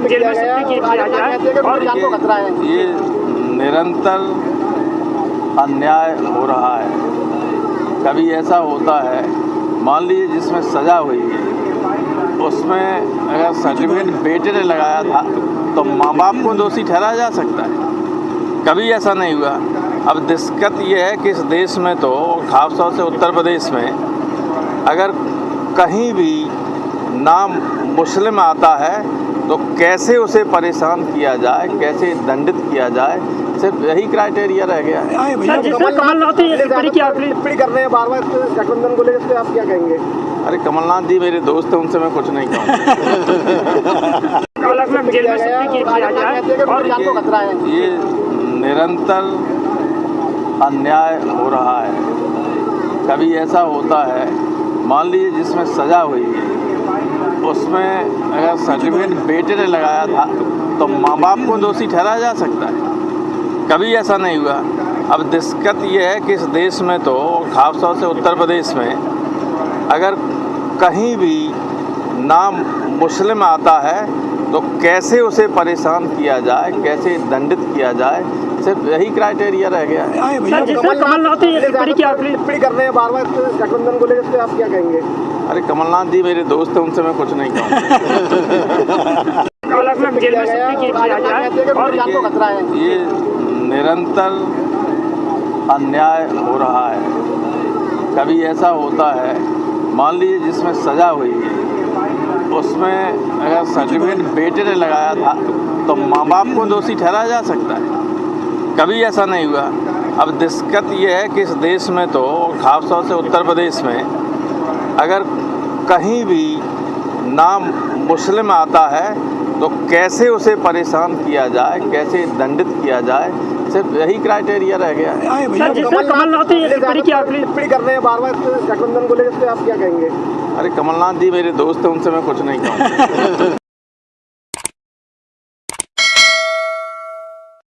Jail में shift किया गया है और आपको खतरा है। ये निरंतर अन्याय हो रहा है। कभी ऐसा होता है, मान लीजिए जिसमें सज़ा हुई है उसमें अगर सर्टिफिकेट बेटे ने लगाया था तो माँ बाप को दोषी ठहराया जा सकता है। कभी ऐसा नहीं हुआ। अब दिक्कत ये है कि इस देश में तो खासतौर से उत्तर प्रदेश में अगर कहीं भी नाम मुस्लिम आता है तो कैसे उसे परेशान किया जाए, कैसे दंडित किया जाए, सिर्फ यही क्राइटेरिया रह गया है। कमलनाथ टिप्पणी कर रहे हैं बार-बार गठबंधन को लेकर, इस पे आप क्या कहेंगे? अरे कमलनाथ जी मेरे दोस्त हैं, उनसे मैं कुछ नहीं कहूँगा। ये निरंतर अन्याय हो रहा है। कभी ऐसा होता है, मान लीजिए जिसमें सज़ा हुई है उसमें अगर सर्टिफिकेट बेटे ने लगाया था तो माँ बाप को दोषी ठहराया जा सकता है। कभी ऐसा नहीं हुआ। अब दिक्कत ये है कि इस देश में तो खासतौर से उत्तर प्रदेश में अगर कहीं भी नाम मुस्लिम आता है तो कैसे उसे परेशान किया जाए, कैसे दंडित किया जाए, सिर्फ यही क्राइटेरिया रह गया है। कमलनाथ टिप्पणी कर रहे हैं बार-बार गठबंधन को लेकर, इस पे आप क्या कहेंगे? अरे कमलनाथ जी मेरे दोस्त हैं, उनसे मैं कुछ नहीं कहूँगा। ये निरंतर अन्याय हो रहा है। कभी ऐसा होता है, मान लीजिए जिसमें सज़ा हुई है उसमें अगर सर्टिफिकेट बेटे ने लगाया था तो माँ बाप को दोषी ठहराया जा सकता है। कभी ऐसा नहीं हुआ। अब दिक्कत ये है कि इस देश में तो खासतौर से उत्तर प्रदेश में अगर कहीं भी नाम मुस्लिम आता है तो कैसे उसे परेशान किया जाए, कैसे दंडित किया जाए, सिर्फ यही क्राइटेरिया रह गया है। कमलनाथ टिप्पणी कर रहे हैं बार-बार गठबंधन को लेकर, इस पे आप क्या कहेंगे? अरे कमलनाथ जी मेरे दोस्त हैं, उनसे मैं कुछ नहीं कहूँगा।